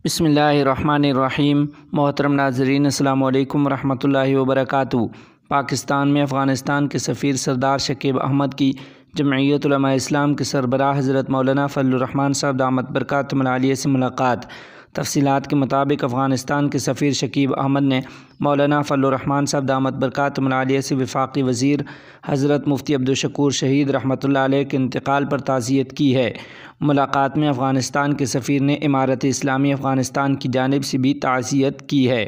بسم اللہ الرحمن الرحیم۔ محترم ناظرین، السلام علیکم ورحمۃ اللہ وبرکاتہ۔ پاکستان میں افغانستان کے سفیر سردار شکیب احمد کی جمعیت علماء اسلام کے سربراہ حضرت مولانا فضل الرحمان صاحب دامت برکاتہم العالیہ سے ملاقات۔ تفصیلات کے مطابق افغانستان کے سفیر شکیب احمد نے مولانا فضل الرحمان صاحب دامت برکاتہم العالیہ سے وفاقی وزیر حضرت مفتی عبدالشکور شہید رحمۃ اللہ علیہ کے انتقال پر تعزیت کی ہے۔ ملاقات میں افغانستان کے سفیر نے امارت اسلامی افغانستان کی جانب سے بھی تعزیت کی ہے۔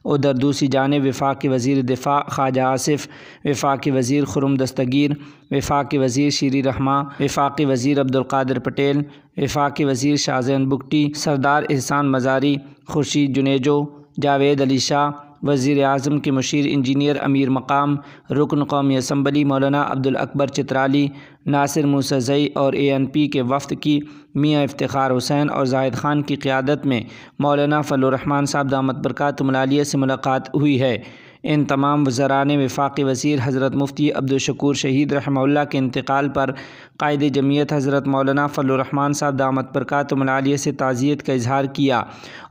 ادھر دوسری جانب وفاقی وزیر دفاع خواجہ آصف، وفاقی وزیر خرم دستگیر، وفاقی وزیر شیری رحماں، وفاقی وزیر عبدالقادر پٹیل، وفاقی وزیر شاہزین بگٹی، سردار احسان مزاری، خورشید جنیجو، جاوید علی شاہ، وزیر اعظم کے مشیر انجینئر امیر مقام، رکن قومی اسمبلی مولانا عبدالاکبر چترالی، ناصر موسیٰ اور ANP کے وفد کی میاں افتخار حسین اور زاہد خان کی قیادت میں مولانا فضل الرحمان صاحب دامت برکاتہم العالیہ سے ملاقات ہوئی ہے۔ ان تمام وزراء نے وفاقی وزیر حضرت مفتی عبدالشکور شہید رحمہ اللہ کے انتقال پر قائد جمعیت حضرت مولانا فضل الرحمان صاحب دامت برکاتہم العالیہ سے تعزیت کا اظہار کیا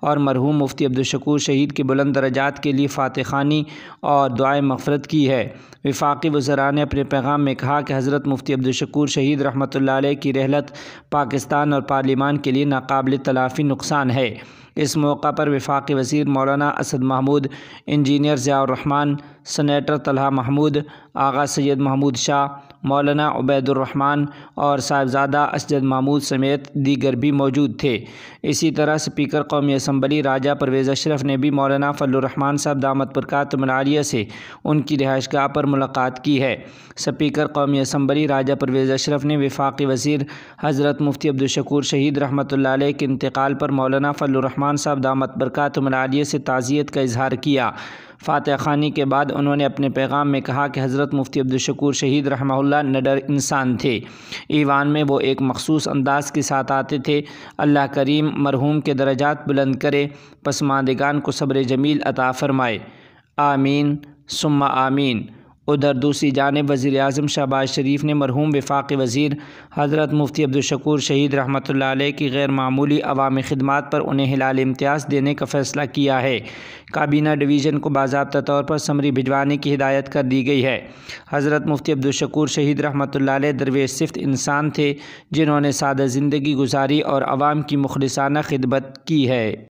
اور مرحوم مفتی عبدالشکور شہید کے بلند درجات کے لیے فاتح خوانی اور دعائے مغفرت کی ہے۔ وفاقی وزراء نے اپنے پیغام میں کہا کہ حضرت مفتی عبدالشکور شہید رحمۃ اللہ علیہ کی رحلت پاکستان اور پارلیمان کے لیے ناقابل تلافی نقصان ہے۔ اس موقع پر وفاقی وزیر مولانا اسد محمود، انجینئر ضیاء الرحمان، سینیٹر طلحہ محمود، آغا سید محمود شاہ، مولانا عبید الرحمان اور صاحبزادہ اسجد محمود سمیت دیگر بھی موجود تھے۔ اسی طرح اسپیکر قومی اسمبلی راجہ پرویز اشرف نے بھی مولانا فضل الرحمان صاحب دامت برکاتہم العالیہ سے ان کی رہائش گاہ پر ملاقات کی ہے۔ اسپیکر قومی اسمبلی راجہ پرویز اشرف نے وفاقی وزیر حضرت مفتی عبدالشکور شہید رحمۃ اللہ علیہ کے انتقال پر مولانا فضل الرحمان صاحب دامت برکاتہم العالیہ سے تعزیت کا اظہار کیا۔ فاتح خوانی کے بعد انہوں نے اپنے پیغام میں کہا کہ حضرت مفتی عبدالشکور شہید رحمہ اللہ نڈر انسان تھے۔ ایوان میں وہ ایک مخصوص انداز کے ساتھ آتے تھے۔ اللہ کریم مرحوم کے درجات بلند کرے، پسماندگان کو صبر جمیل عطا فرمائے، آمین ثم آمین۔ ادھر دوسری جانب وزیر اعظم شہباز شریف نے مرحوم وفاقی وزیر حضرت مفتی عبدالشکور شہید رحمۃ اللہ علیہ کی غیر معمولی عوامی خدمات پر انہیں ہلال امتیاز دینے کا فیصلہ کیا ہے۔ کابینہ ڈویژن کو باضابطہ طور پر سمری بھجوانے کی ہدایت کر دی گئی ہے۔ حضرت مفتی عبدالشکور شہید رحمۃ اللہ علیہ درویش صفت انسان تھے جنہوں نے سادہ زندگی گزاری اور عوام کی مخلصانہ خدمت کی ہے۔